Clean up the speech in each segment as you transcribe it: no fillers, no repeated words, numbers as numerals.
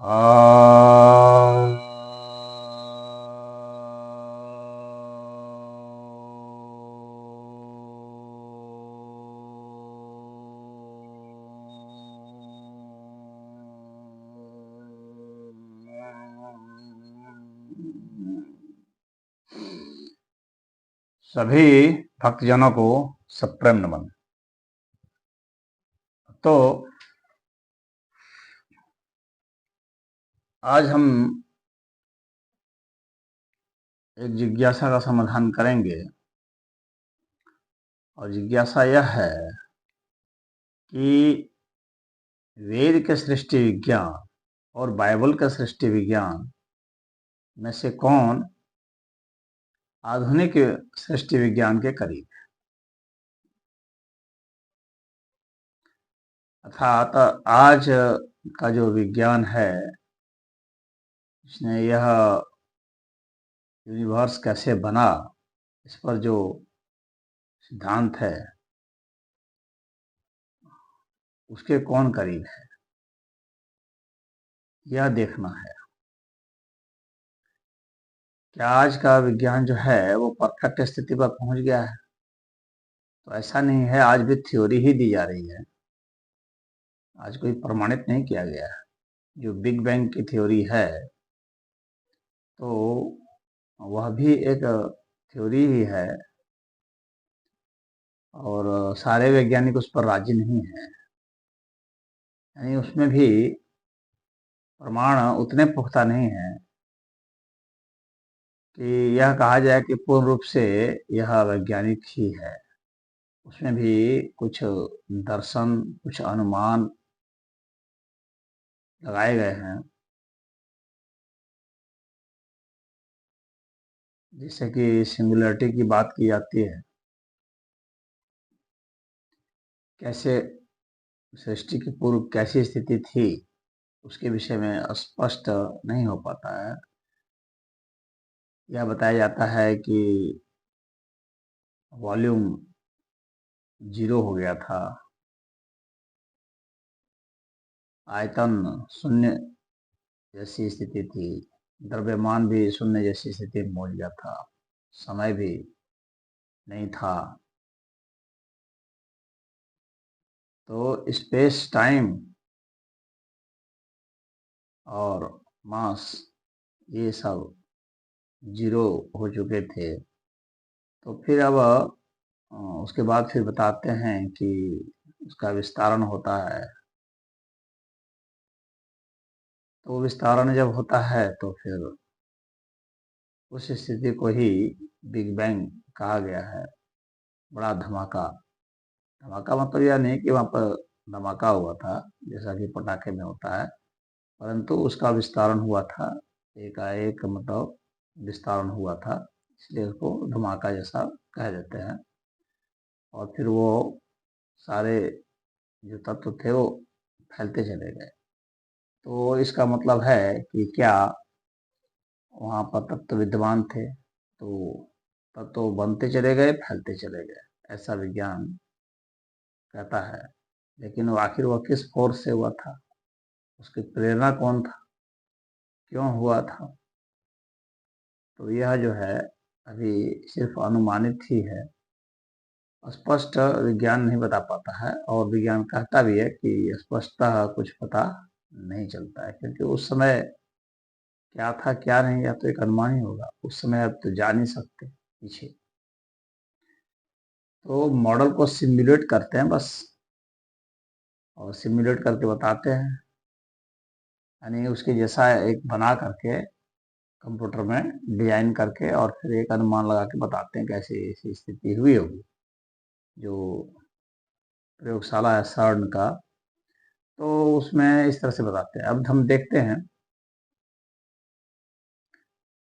आ सभी भक्तजनों को सप्रेम नमन। तो आज हम एक जिज्ञासा का समाधान करेंगे और जिज्ञासा यह है कि वेद के सृष्टि विज्ञान और बाइबल का सृष्टि विज्ञान में से कौन आधुनिक सृष्टि विज्ञान के करीब है। अर्थात आज का जो विज्ञान है, इसने यह यूनिवर्स कैसे बना, इस पर जो सिद्धांत है उसके कौन करीब है, यह देखना है। क्या आज का विज्ञान जो है वो परफेक्ट स्थिति पर पहुंच गया है? तो ऐसा नहीं है, आज भी थ्योरी ही दी जा रही है, आज कोई प्रमाणित नहीं किया गया है। जो बिग बैंग की थ्योरी है तो वह भी एक थ्योरी ही है और सारे वैज्ञानिक उस पर राजी नहीं है। यानी उसमें भी प्रमाण उतने पुख्ता नहीं है कि यह कहा जाए कि पूर्ण रूप से यह वैज्ञानिक ही है। उसमें भी कुछ दर्शन, कुछ अनुमान लगाए गए हैं, जैसे कि सिंगुलरिटी की बात की जाती है। कैसे सृष्टि की पूर्व कैसी स्थिति थी, उसके विषय में स्पष्ट नहीं हो पाता है। यह बताया जाता है कि वॉल्यूम 0 हो गया था, आयतन शून्य जैसी स्थिति थी, द्रव्यमान भी शून्य जैसी स्थिति में पहुंच गया था, समय भी नहीं था। तो स्पेस टाइम और मास ये सब 0 हो चुके थे। तो फिर अब उसके बाद फिर बताते हैं कि उसका विस्तारण होता है। तो विस्तारण जब होता है तो फिर उस स्थिति को ही बिग बैंग कहा गया है। बड़ा धमाका। धमाका मतलब यह नहीं कि वहाँ पर धमाका हुआ था जैसा कि पटाखे में होता है, परंतु उसका विस्तारण हुआ था, एकाएक मतलब विस्तारण हुआ था, इसलिए उसको धमाका जैसा कह देते हैं। और फिर वो सारे जो तत्व थे वो फैलते चले गए। तो इसका मतलब है कि क्या वहाँ पर तत्व विद्यमान थे, तो तत्व बनते चले गए, फैलते चले गए, ऐसा विज्ञान कहता है। लेकिन वो आखिर वह किस फोर्स से हुआ था, उसकी प्रेरणा कौन था, क्यों हुआ था, तो यह जो है अभी सिर्फ अनुमानित ही है। स्पष्ट विज्ञान नहीं बता पाता है और विज्ञान कहता भी है कि स्पष्टतः कुछ पता नहीं चलता है, क्योंकि उस समय क्या था क्या नहीं, या तो एक अनुमान ही होगा। उस समय अब तो जा नहीं सकते पीछे, तो मॉडल को सिमुलेट करते हैं बस, और सिमुलेट करके बताते हैं। यानी उसके जैसा एक बना करके कंप्यूटर में डिजाइन करके और फिर एक अनुमान लगा के बताते हैं कैसी ऐसी स्थिति हुई होगी। जो प्रयोगशाला है सर्न का, तो उसमें इस तरह से बताते हैं। अब हम देखते हैं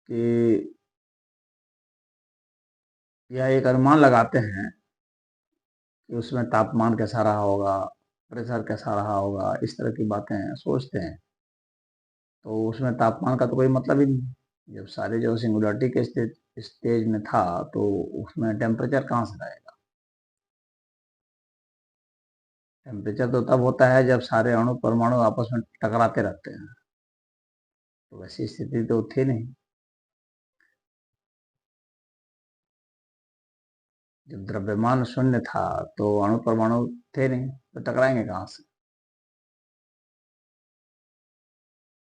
कि यह एक अनुमान लगाते हैं कि उसमें तापमान कैसा रहा होगा, प्रेशर कैसा रहा होगा, इस तरह की बातें सोचते हैं। तो उसमें तापमान का तो कोई मतलब ही नहीं। जब सारे जो सिंगुलरिटी के स्टेज में था तो उसमें टेम्परेचर कहाँ से रहेगा। टेम्परेचर तो तब होता है जब सारे अणु परमाणु आपस में टकराते रहते हैं, तो वैसी स्थिति तो थी नहीं। जब द्रव्यमान शून्य था तो अणु परमाणु थे नहीं, तो टकराएंगे कहाँ से?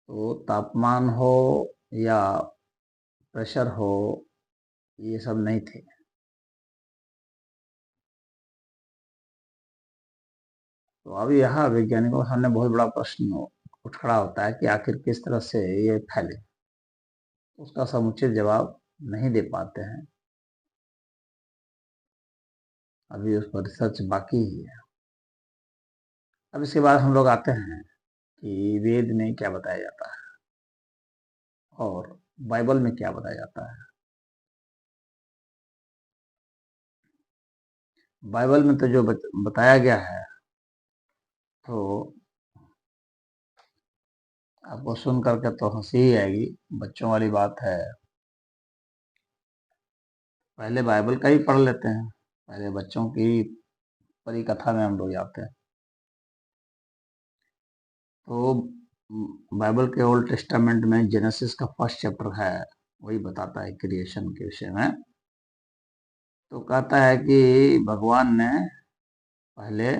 तो तापमान हो या प्रेशर हो, ये सब नहीं थे। तो अब यहाँ वैज्ञानिकों के सामने बहुत बड़ा प्रश्न उठ खड़ा होता है कि आखिर किस तरह से ये फैले। उसका समुचित जवाब नहीं दे पाते हैं, अभी उस पर रिसर्च बाकी ही है। अब इसके बाद हम लोग आते हैं कि वेद में क्या बताया जाता है और बाइबल में क्या बताया जाता है। बाइबल में तो जो बताया गया है, तो आपको सुन करके तो हंसी ही आएगी, बच्चों वाली बात है। पहले बाइबल का ही पढ़ लेते हैं, पहले बच्चों की परिकथा में हम लोग जाते हैं। तो बाइबल के ओल्ड टेस्टामेंट में जेनेसिस का फर्स्ट चैप्टर है, वही बताता है क्रिएशन के विषय में। तो कहता है कि भगवान ने पहले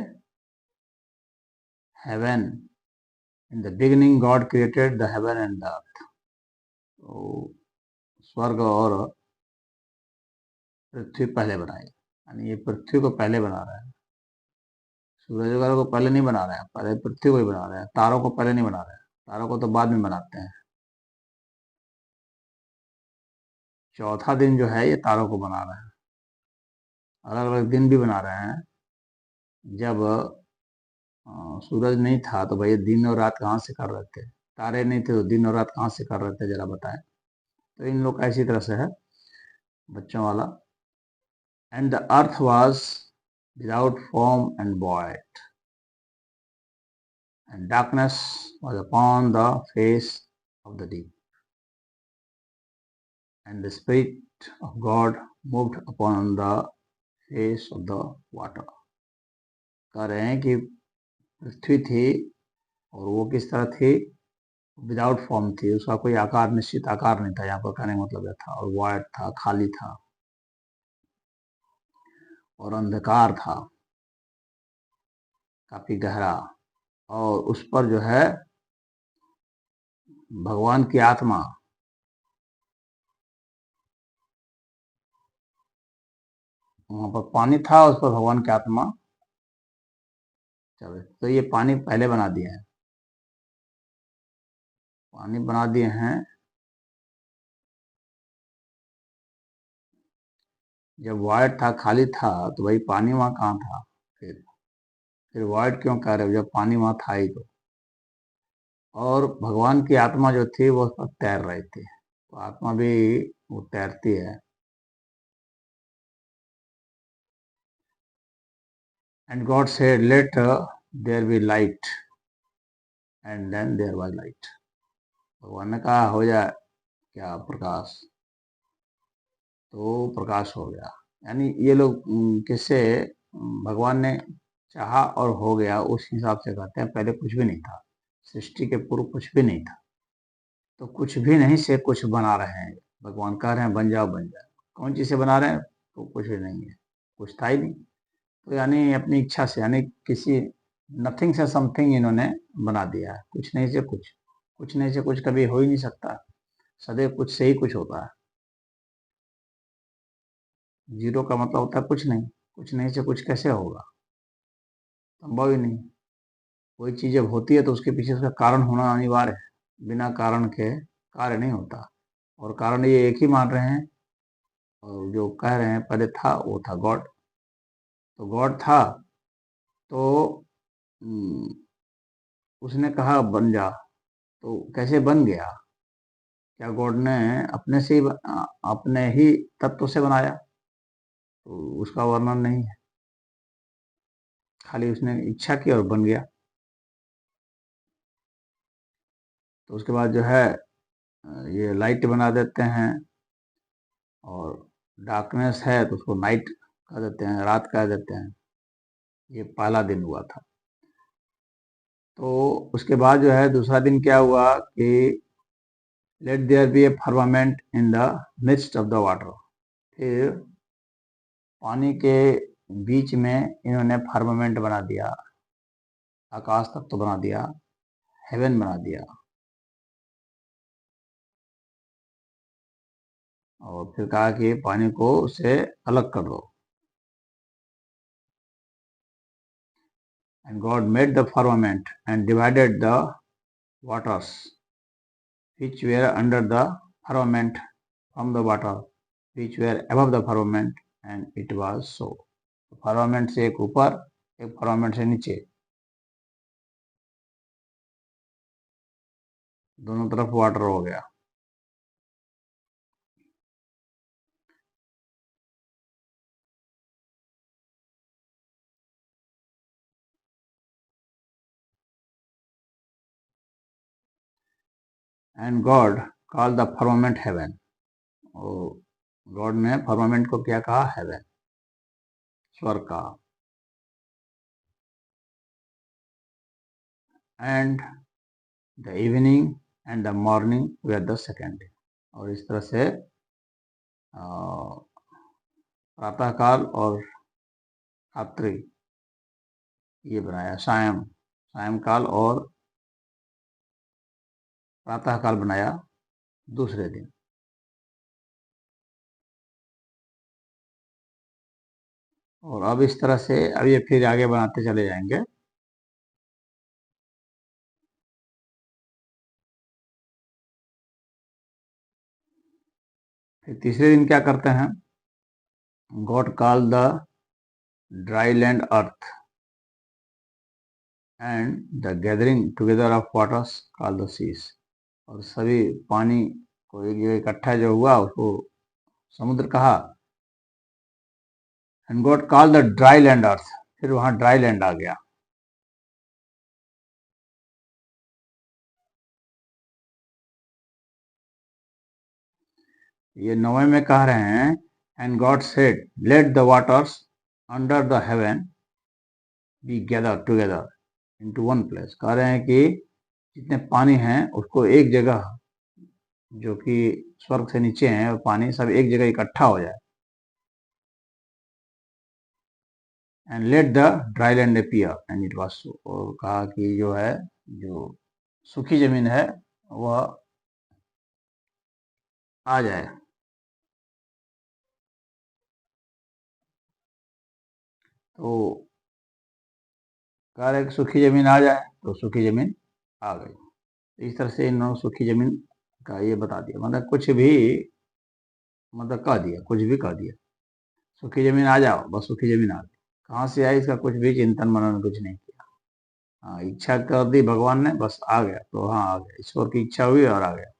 heaven, in the beginning God created the heaven and the earth. तो स्वर्ग और पृथ्वी पहले बनाई, यानी ये पृथ्वी को पहले बना रहा है। सूरज वगैरह को पहले नहीं बना रहा है, पहले पृथ्वी को ही बना रहा है। तारों को पहले नहीं बना रहा है, तारों को तो बाद में बनाते हैं। चौथा दिन जो है ये तारों को बना रहा है। अलग अलग दिन भी बना रहे हैं। जब सूरज नहीं था तो भाई दिन और रात कहाँ से कर रहे थे? तारे नहीं थे तो दिन और रात कहाँ से कर रहे थे, जरा बताएं। तो इन लोग का इसी तरह से है बच्चों वाला। And the earth was without form and void, and darkness was upon the face of the deep, and the Spirit of God moved upon the face of the water। कह रहे हैं कि पृथ्वी थी और वो किस तरह थी? विदाउट फॉर्म थी, उसका कोई आकार, निश्चित आकार नहीं था, यहाँ पर कहने का मतलब यह था। और वाइट था, खाली था और अंधकार था काफी गहरा। और उस पर जो है भगवान की आत्मा, वहां पर पानी था, उस पर भगवान की आत्मा चल। तो ये पानी पहले बना दिए हैं, पानी बना दिए हैं। जब वाइट था, खाली था, तो भाई पानी वहां कहाँ था? फिर वाइट क्यों कह रहे हो जब पानी वहां था ही तो? और भगवान की आत्मा जो थी वो उस पर तैर रही थी, तो आत्मा भी वो तैरती है। And God said let there be light, and then there was light. भगवान ने कहा हो जाए क्या प्रकाश, तो प्रकाश हो गया। यानी ये लोग किससे, भगवान ने चाहा और हो गया, उस हिसाब से कहते हैं। पहले कुछ भी नहीं था, सृष्टि के पूर्व कुछ भी नहीं था। तो कुछ भी नहीं से कुछ बना रहे हैं, भगवान कह रहे हैं बन जाओ बन जाओ। कौन चीज से बना रहे हैं? तो कुछ भी नहीं है, कुछ था ही नहीं। तो यानी अपनी इच्छा से, यानी किसी नथिंग से समथिंग इन्होंने बना दिया है। कुछ नहीं से कुछ, कुछ नहीं से कुछ कभी हो ही नहीं सकता, सदैव कुछ से ही कुछ होता है। जीरो का मतलब होता है कुछ नहीं, कुछ नहीं से कुछ कैसे होगा? संभव ही नहीं। कोई चीज जब होती है तो उसके पीछे उसका कारण होना अनिवार्य है, बिना कारण के कार्य नहीं होता। और कारण ये एक ही मान रहे हैं, और जो कह रहे हैं पहले था वो था गॉड। तो गॉड था तो उसने कहा बन जा, तो कैसे बन गया? क्या गॉड ने अपने से ही अपने ही तत्व से बनाया? तो उसका वर्णन नहीं है, खाली उसने इच्छा की और बन गया। तो उसके बाद जो है ये लाइट बना देते हैं, और डार्कनेस है तो उसको नाइट कह देते हैं, रात कह देते हैं। ये पहला दिन हुआ था। तो उसके बाद जो है दूसरा दिन क्या हुआ कि let there be a firmament in the midst of the water. फिर पानी के बीच में इन्होंने फर्मामेंट बना दिया, आकाश तत्व तो बना दिया, हेवन बना दिया। और फिर कहा कि पानी को उससे अलग कर दो। And God made the firmament and divided the waters which were under the firmament from the water which were above the firmament, and it was so. firmament से एक ऊपर, एक firmament से नीचे, दोनों तरफ वाटर हो गया। And God called the firmament heaven. और गॉड ने फर्मामेंट को क्या कहा? हेवन, स्वर्ग कहा। And the evening and the morning were the second day. और इस तरह से प्रातःकाल और रात्रि ये बनाया, सायंकाल और प्रातःकाल बनाया दूसरे दिन। और अब इस तरह से अब ये फिर आगे बनाते चले जाएंगे। फिर तीसरे दिन क्या करते हैं? God call the dry land earth and the gathering together of waters call the seas. और सभी पानी को एक जगह इकट्ठा जो हुआ उसको समुद्र कहा। And God call the dry land earth, फिर वहां ड्राई लैंड आ गया। ये 9वें में कह रहे हैं, and God said let the waters under the heaven be gather together into one place. कह रहे हैं कि जितने पानी हैं उसको एक जगह, जो कि स्वर्ग से नीचे हैं, पानी सब एक जगह इकट्ठा हो जाए। And let the dry land appear and it was so. और कहा कि जो है, जो सूखी जमीन है वह आ जाए। तो कह रहे कि सूखी जमीन आ जाए, तो सूखी जमीन आ गई। इस तरह से इन्होंने सूखी जमीन का ये बता दिया, मतलब कुछ भी, मतलब कह दिया, कुछ भी कह दिया, सूखी जमीन आ जाओ, बस सूखी जमीन आ गई। कहाँ से आई इसका कुछ भी चिंतन मनन कुछ नहीं किया। हाँ, इच्छा कर दी भगवान ने, बस आ गया, तो हाँ आ गया, ईश्वर की इच्छा हुई और आ गया।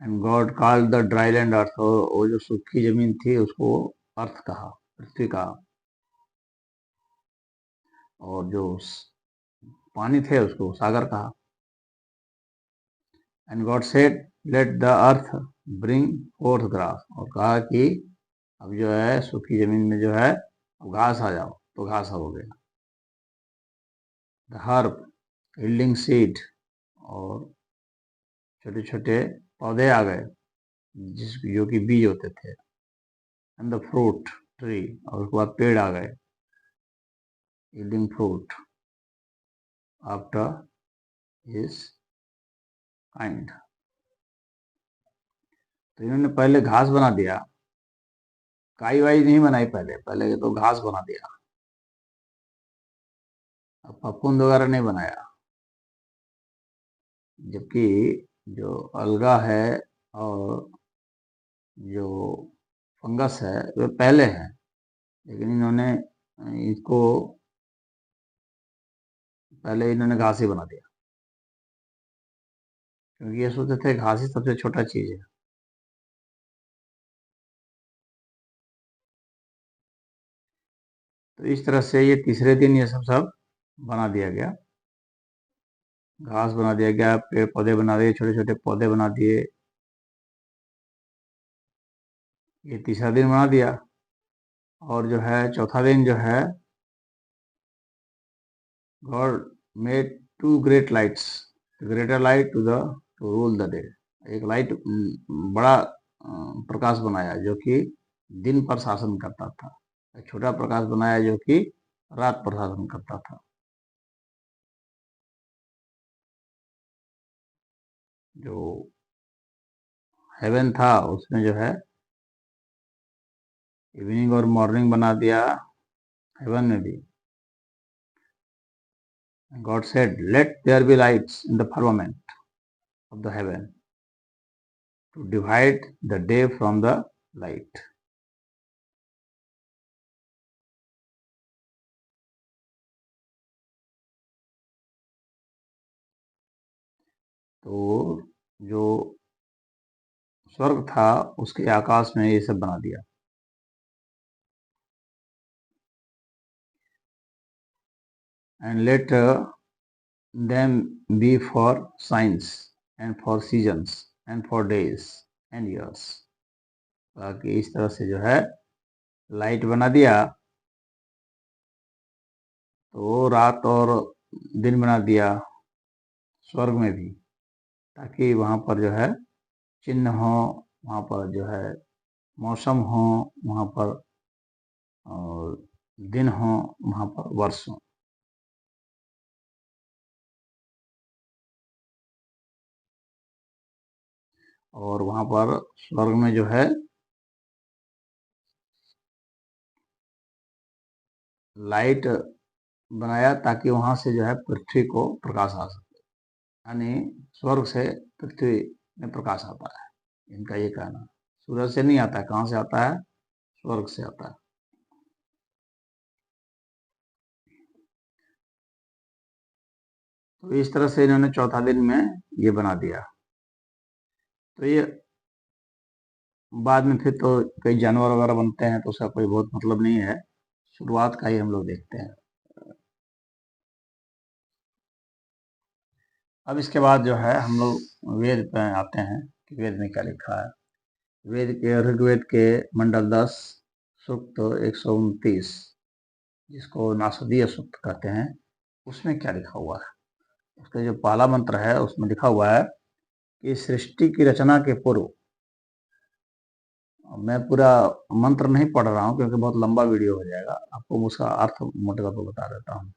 And God called the dry land earth. वो जो सूखी जमीन थी उसको अर्थ कहा, पृथ्वी कहा। और जो पानी थे उसको सागर कहा। And God said let the earth bring fourth grass. और कहा कि अब जो है सूखी जमीन में जो है घास आ जाओ, तो घास हो गया। The herb yielding seed. और छोटे छोटे पौधे आ गए जो कि बीज होते थे। And the fruit tree. और उसके बाद पेड़ आ गए, yielding fruit after his kind. तो इन्होंने पहले घास बना दिया, काई वाई नहीं बनाई, पहले पहले तो घास बना दिया, अब फफूंद वगैरह नहीं बनाया। जबकि जो अलगा है और जो फंगस है वे पहले है, लेकिन इन्होंने इसको पहले इन्होंने घास ही बना दिया, क्योंकि ये सोचते थे घास ही सबसे छोटा चीज है। तो इस तरह से ये तीसरे दिन ये सब सब बना दिया गया, घास बना दिया गया, पेड़ पौधे बना दिए, छोटे छोटे पौधे बना दिए। ये तीसरा दिन बना दिया। और जो है चौथा दिन जो है God made two great lights, greater light to rule the day. एक लाइट बड़ा प्रकाश बनाया जो कि दिन पर शासन करता था, एक छोटा प्रकाश बनाया जो कि रात पर शासन करता था। जो हेवन था उसमें जो है इवनिंग और मॉर्निंग बना दिया हेवन में भी। God said let there be lights in the firmament of the heaven to divide the day from the light. तो जो स्वर्ग था उसके आकाश में ये सब बना दिया। And let them be for signs and for seasons and for days and years। ताकि इस तरह से जो है लाइट बना दिया, तो रात और दिन बना दिया स्वर्ग में भी, ताकि वहाँ पर जो है चिन्ह हो, वहाँ पर जो है मौसम हो, वहाँ पर और दिन हो, वहाँ पर वर्ष हो। और वहाँ पर स्वर्ग में जो है लाइट बनाया ताकि वहाँ से जो है पृथ्वी को प्रकाश आ सके, यानी स्वर्ग से पृथ्वी में प्रकाश आता है, इनका ये कहना। सूरज से नहीं आता है, कहाँ से आता है? स्वर्ग से आता है। तो इस तरह से इन्होंने चौथा दिन में ये बना दिया। तो ये बाद में फिर तो कई जानवर वगैरह बनते हैं, तो उसका कोई बहुत मतलब नहीं है, शुरुआत का ही हम लोग देखते हैं। अब इसके बाद जो है हम लोग वेद पे आते हैं कि वेद में क्या लिखा है। वेद के ऋग्वेद के मंडल 10 सूक्त 129, जिसको नासदीय सूक्त कहते हैं, उसमें क्या लिखा हुआ है? उसका जो पहला मंत्र है उसमें लिखा हुआ है कि सृष्टि की रचना के पूर्व, मैं पूरा मंत्र नहीं पढ़ रहा हूँ क्योंकि बहुत लंबा वीडियो हो जाएगा, आपको उसका अर्थ मोटे तौर पर बता देता हूँ।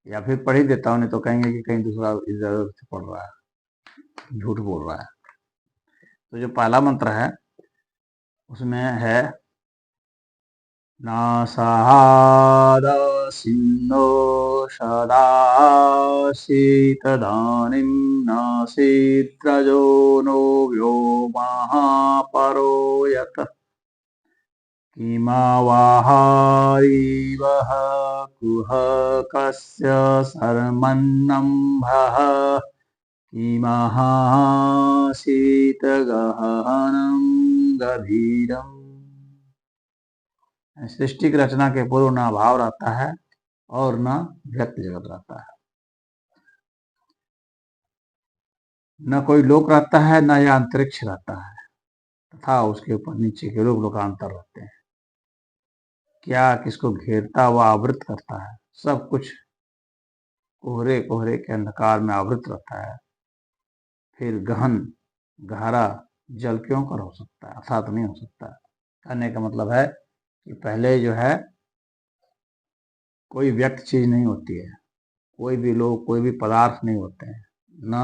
या फिर पढ़ ही देता हूँ, नहीं तो कहेंगे कि कहीं दूसरा इधर से पढ़ रहा है, झूठ बोल रहा है। तो जो पहला मंत्र है उसमें है नासाहादसिन्नो सदाशितदानीं नासीत्रजो नो व्योमः परो यतः किमावाहारीवः कुहकस्य शर्मन्नम्भः किमासीतगहनं गभीरम्। सृष्टि की रचना के पूर्व न भाव रहता है और न व्यक्त जगत रहता है, न कोई लोक रहता है, न यह अंतरिक्ष रहता है, तथा उसके ऊपर नीचे के लोक लोकांतर रहते हैं। क्या किसको घेरता व आवृत करता है? सब कुछ कोहरे कोहरे के अंधकार में आवृत रहता है। फिर गहन गहरा जल क्यों कर हो सकता है? अर्थात नहीं हो सकता। कहने का मतलब है कि पहले जो है कोई व्यक्त चीज नहीं होती है, कोई भी लोग, कोई भी पदार्थ नहीं होते हैं, न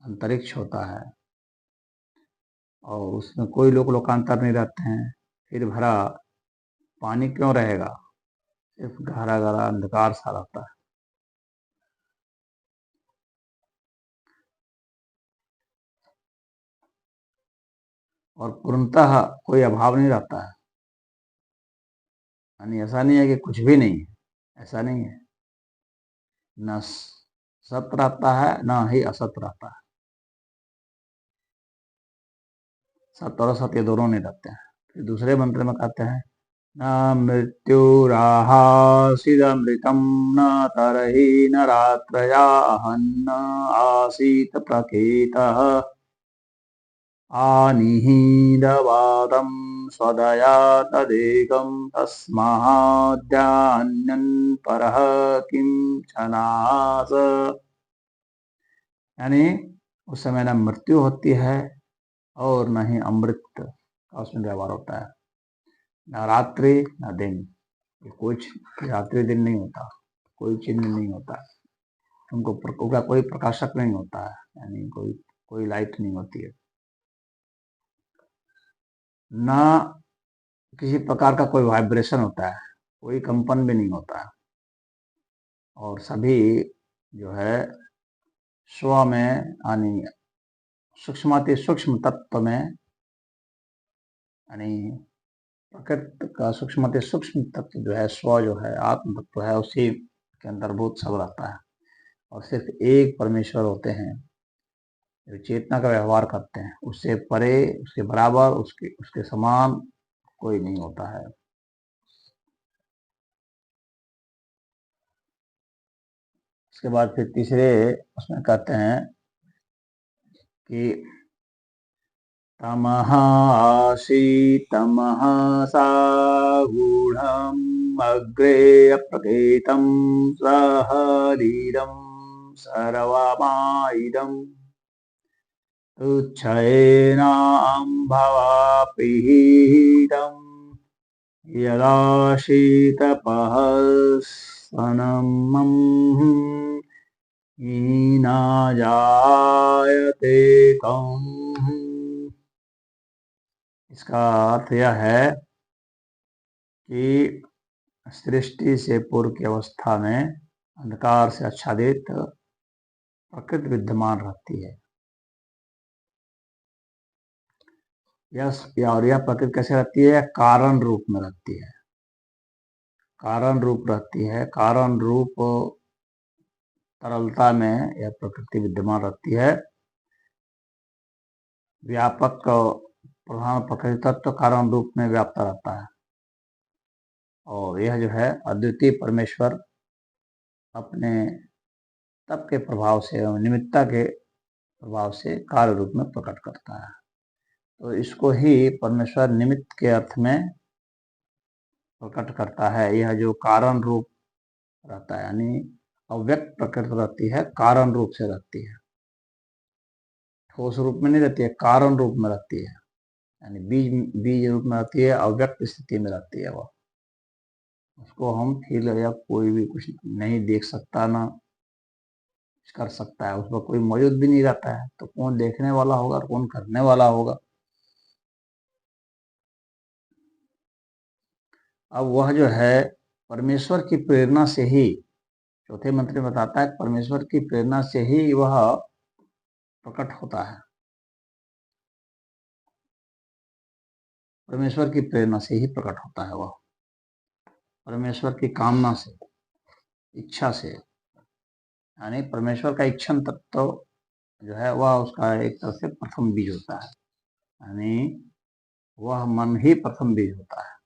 अंतरिक्ष होता है, और उसमें कोई लोक लोकांतर नहीं रहते हैं। फिर भरा पानी क्यों रहेगा? सिर्फ गहरा गहरा अंधकार सा रहता है। और पूर्णतः कोई अभाव नहीं रहता है, यानी ऐसा नहीं है कि कुछ भी नहीं है, ऐसा नहीं है। न सत रहता है, न ही असत रहता है। सत और असत ये दोनों नहीं रहते हैं। फिर दूसरे मंत्र में कहते हैं न मृत्युराहासिदमृतम न तरहि न रात्रया न आसीत प्रकेतः आनिहीदवादं स्वदया तदेकं तस्माद्यान्यन् परः किं छनास। यानी उस समय न मृत्यु होती है और न ही अमृत का उसमें व्यवहार होता है, न रात्रि न दिन। कुछ रात्रि दिन नहीं होता, कोई चिन्ह नहीं होता, उनका कोई प्रकाशक नहीं होता है, यानी कोई लाइट नहीं होती है, ना किसी प्रकार का कोई वाइब्रेशन होता है, कोई कंपन भी नहीं होता है। और सभी जो है स्व में यानी सूक्ष्माति सूक्ष्म तत्व में, यानी प्रकृति का सूक्ष्माति सूक्ष्म तत्व जो है, स्व जो है, आत्म तत्व है, उसी के अंतर्भूत सब रहता है। और सिर्फ एक परमेश्वर होते हैं जो चेतना का व्यवहार करते हैं, उससे परे, उसके बराबर, उसके समान कोई नहीं होता है। उसके बाद फिर तीसरे उसमें कहते हैं कि तमः आसीतमः सागूढम् अग्रे अप्रकेतं सहरीरं सर्वमाइदम् तुच्छयेनाम्भवापीडम् यदा शीतपहस्सनमं हीना जायते कौम्। इसका अर्थ यह है कि सृष्टि से पूर्व की अवस्था में अंधकार से आच्छादित प्रकृति विद्यमान रहती है। और यह प्रकृति कैसे रहती है? कारण रूप में रहती है, कारण रूप रहती है, कारण रूप तरलता में यह प्रकृति विद्यमान रहती है। व्यापक प्रधान प्रकृति तत्व कारण रूप में व्याप्त रहता है, और यह जो है अद्वितीय परमेश्वर अपने तप के प्रभाव से एवं निमित्ता के प्रभाव से कार्य रूप में प्रकट करता है। तो इसको ही परमेश्वर निमित्त के अर्थ में प्रकट करता है। यह जो कारण रूप रहता है, यानी अव्यक्त प्रकृति रहती है, कारण रूप से रहती है, ठोस रूप में नहीं रहती है, कारण रूप में रहती है, यानी बीज रूप में रहती है, अव्यक्त स्थिति में रहती है। वह उसको हम फील या कोई भी कुछ नहीं देख सकता, ना कर सकता है, उसमें कोई मौजूद भी नहीं रहता है, तो कौन देखने वाला होगा और कौन करने वाला होगा। अब वह जो है परमेश्वर की प्रेरणा से ही, चौथे मंत्र में बताता है, परमेश्वर की प्रेरणा से ही वह प्रकट होता है, परमेश्वर की प्रेरणा से ही प्रकट होता है। वह परमेश्वर की कामना से, इच्छा से, यानी परमेश्वर का इच्छन तत्व जो है वह उसका एक तरह से प्रथम बीज होता है, यानी वह मन ही प्रथम बीज होता है।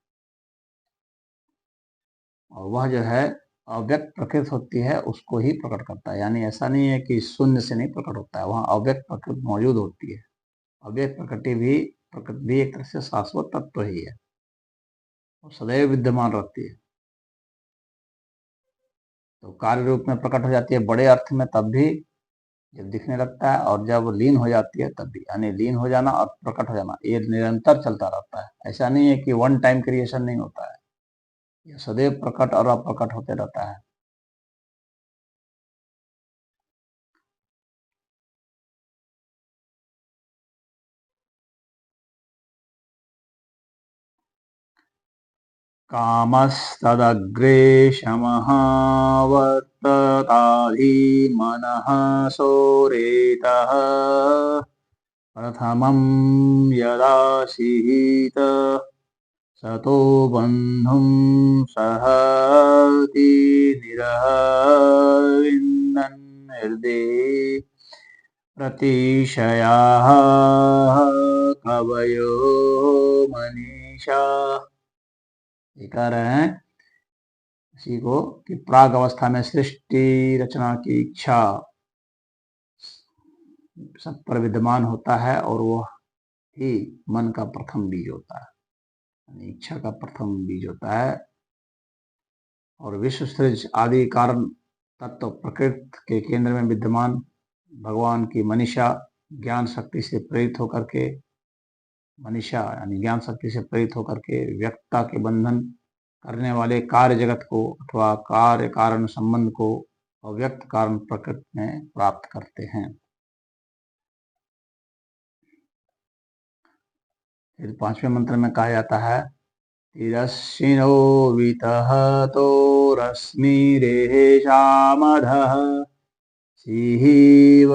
और वह जो है अव्यक्त प्रकृति होती है, उसको ही प्रकट करता है, यानी ऐसा नहीं है कि शून्य से नहीं प्रकट होता है, वहाँ अव्यक्त प्रकृति मौजूद होती है। अव्यक्त प्रकृति भी एक तरह से शाश्वत तत्व ही है, वो सदैव विद्यमान रहती है। तो कार्य रूप में प्रकट हो जाती है बड़े अर्थ में तब भी जब दिखने लगता है, और जब लीन हो जाती है तब भी, यानी लीन हो जाना और प्रकट हो जाना ये निरंतर चलता रहता है। ऐसा नहीं है कि वन टाइम क्रिएशन नहीं होता है, ये सदैव प्रकट और अप्रकट होते रहता है। कामस्तदग्रे शमः वर्तताधीमनः सोरेतः प्रथमं यदासीत सतो बन्धुं सहति निरविन्दन् हृदये प्रतिशयाः कवयो मनीषा। ये कह रहे हैं इसी को कि प्राग अवस्था में सृष्टि रचना की इच्छा सब पर विद्यमान होता है, और वह ही मन का प्रथम बीज होता है, यानी इच्छा का प्रथम बीज होता है। और विश्व सृज आदि कारण तत्व प्रकृति के केंद्र में विद्यमान भगवान की मनीषा ज्ञान शक्ति से प्रेरित होकर के, मनीषा यानी ज्ञान शक्ति से प्रेरित होकर के व्यक्तता के बंधन करने वाले कार्य जगत को अथवा कार्य कारण संबंध को अव्यक्त कारण प्रकृति में प्राप्त करते हैं। फिर 5वें मंत्र में कहा जाता है तिरस्सिनो वितहतो रश्मिरेषामधः सिहिवदासीदुपरिः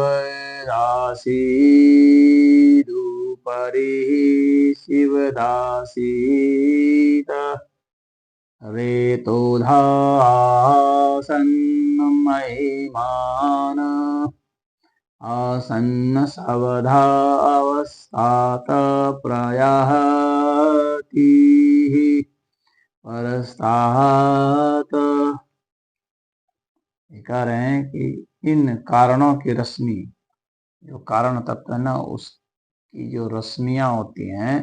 शिवदासीत रेतोधासन्नमहिमान आसन्न सवधावस्थात प्रयाहतिः परस्तात्। कह रहे हैं कि इन कारणों की रश्मि, जो कारण तत्व है ना, उसकी जो रश्मियां होती हैं,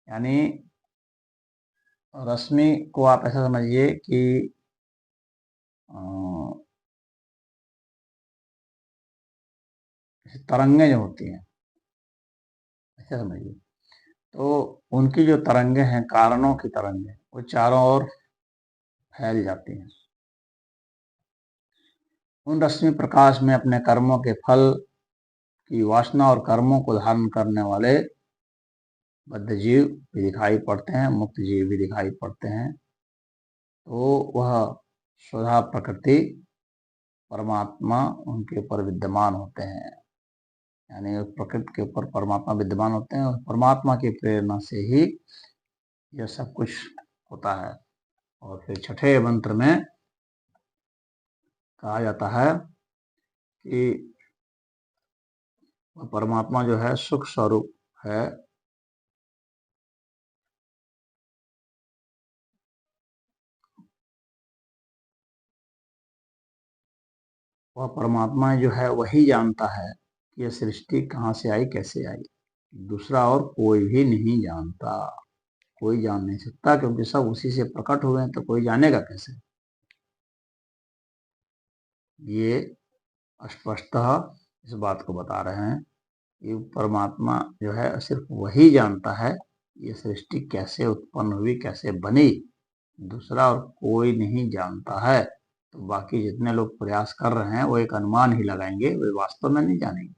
यानी रश्मि को आप ऐसा समझिए कि तरंगे जो होती हैं, ऐसा समझिए। तो उनकी जो तरंगे हैं, कारणों की तरंगे, वो चारों ओर फैल जाती हैं। उन रश्मि प्रकाश में अपने कर्मों के फल की वासना और कर्मों को धारण करने वाले बद्ध जीव भी दिखाई पड़ते हैं, मुक्त जीव भी दिखाई पड़ते हैं। तो वह स्वधा प्रकृति परमात्मा उनके ऊपर विद्यमान होते हैं, यानी प्रकृति के ऊपर परमात्मा विद्यमान होते हैं और परमात्मा की प्रेरणा से ही यह सब कुछ होता है। और फिर 6ठे मंत्र में कहा जाता है कि वह परमात्मा जो है सुख स्वरूप है, वह परमात्मा जो है वही जानता है कि यह सृष्टि कहाँ से आई, कैसे आई। दूसरा और कोई भी नहीं जानता, कोई जान नहीं सकता, क्योंकि सब उसी से प्रकट हुए हैं, तो कोई जानेगा कैसे। ये स्पष्टतः इस बात को बता रहे हैं कि परमात्मा जो है सिर्फ वही जानता है ये सृष्टि कैसे उत्पन्न हुई, कैसे बनी। दूसरा और कोई नहीं जानता है। तो बाकी जितने लोग प्रयास कर रहे हैं वो एक अनुमान ही लगाएंगे, वे वास्तव में नहीं जानेंगे।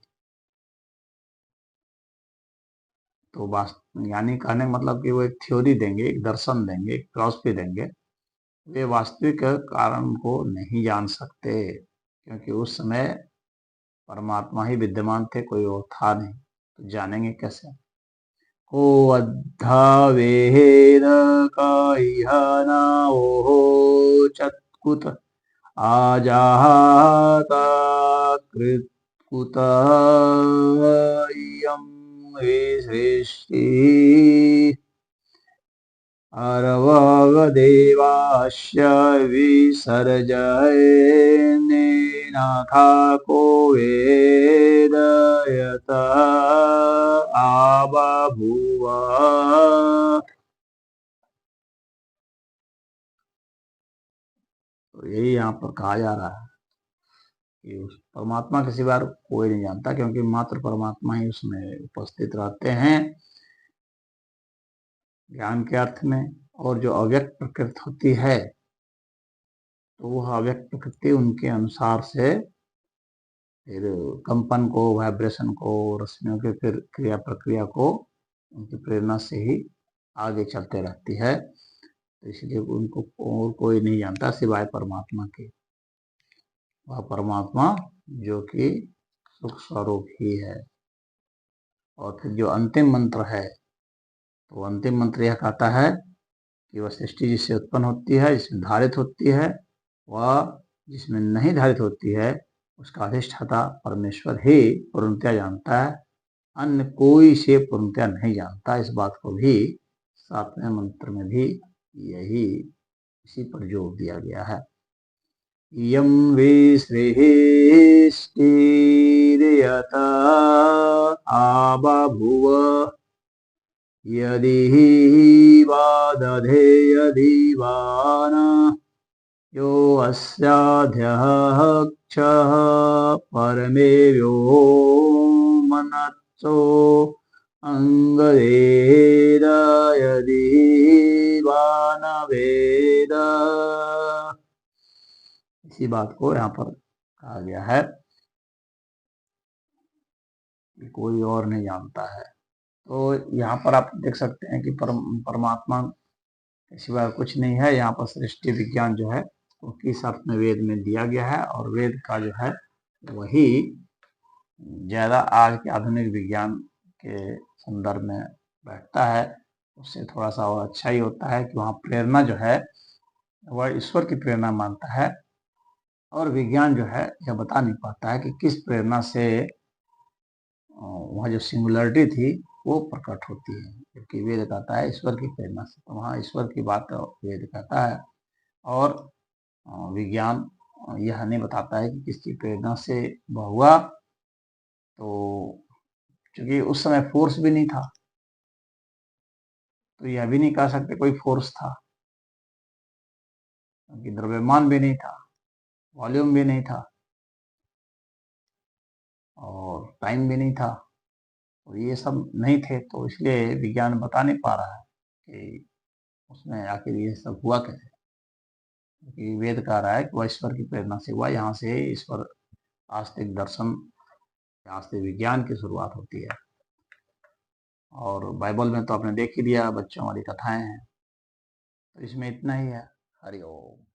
तो यानी कहने का मतलब कि वो एक थ्योरी देंगे, एक दर्शन देंगे, एक फिलॉसफी देंगे, वे वास्तविक कारण को नहीं जान सकते, क्योंकि उस समय परमात्मा ही विद्यमान थे, कोई और था नहीं, तो जानेंगे कैसे। को अद्धा वेद इह चत्कुत आजाता कृत्कुत इयं सृष्टि अर्वगदेवास्य विसर्जनेनाथा को वेद यत आबभूव। तो यही यहाँ पर कहा जा रहा है कि उस परमात्मा के सिवा कोई नहीं जानता, क्योंकि मात्र परमात्मा ही उसमें उपस्थित रहते हैं ज्ञान के अर्थ में। और जो अव्यक्त प्रकृति होती है, तो वह अव्यक्त प्रकृति उनके अनुसार से फिर कंपन को, वाइब्रेशन को, रश्मियों के फिर क्रिया प्रक्रिया को उनकी प्रेरणा से ही आगे चलते रहती है। तो इसलिए उनको और कोई नहीं जानता सिवाय परमात्मा के। वह परमात्मा जो कि सुख स्वरूप ही है। और फिर जो अंतिम मंत्र है, तो अंतिम मंत्र यह कहता है कि वह सृष्टि जिससे उत्पन्न होती है, जिसमें धारित होती है, वह जिसमें नहीं धारित होती है, उसका अधिष्ठाता परमेश्वर ही पूर्णतया जानता है, अन्य कोई इसे पूर्णतया नहीं जानता। इस बात को भी 7वें मंत्र में भी यही इसी पर जोर दिया गया है। यं विसृष्टिर्यत बभूव यदि वा दधे यदि वा न यो अस्याध्यः क्षः परमे व्योमनत्सो अंगवेद यदि वा न वेद। इसी बात को यहाँ पर कहा गया है कि कोई और नहीं जानता है। तो यहाँ पर आप देख सकते हैं कि परमात्मा के सिवा कुछ नहीं है। यहाँ पर सृष्टि विज्ञान जो है वो किस अर्थ में वेद में दिया गया है, और वेद का जो है वही ज़्यादा आज के आधुनिक विज्ञान के संदर्भ में बैठता है। उससे थोड़ा सा और अच्छा ही होता है कि वहाँ प्रेरणा जो है वह ईश्वर की प्रेरणा मानता है, और विज्ञान जो है यह बता नहीं पाता है कि किस प्रेरणा से वहाँ जो सिंगुलरिटी थी वो प्रकट होती है, जबकि वेद कहता है ईश्वर की प्रेरणा से। तो वहाँ ईश्वर की बात वेद कहता है, और विज्ञान यह नहीं बताता है कि किसकी प्रेरणा से वह हुआ। तो क्योंकि उस समय फोर्स भी नहीं था, तो यह भी नहीं कह सकते कोई फोर्स था, क्योंकि द्रव्यमान भी नहीं था, वॉल्यूम भी नहीं था, और टाइम भी नहीं था, और ये सब नहीं थे। तो इसलिए विज्ञान बता नहीं पा रहा है कि उसमें आखिर ये सब हुआ कैसे। क्योंकि वेद कह रहा है कि वह ईश्वर की प्रेरणा से हुआ। यहाँ से ईश्वर आस्तिक दर्शन, आस्तिक विज्ञान की शुरुआत होती है। और बाइबल में तो आपने देख ही लिया, बच्चों वाली कथाएं हैं। तो इसमें इतना ही है। हरि ओम।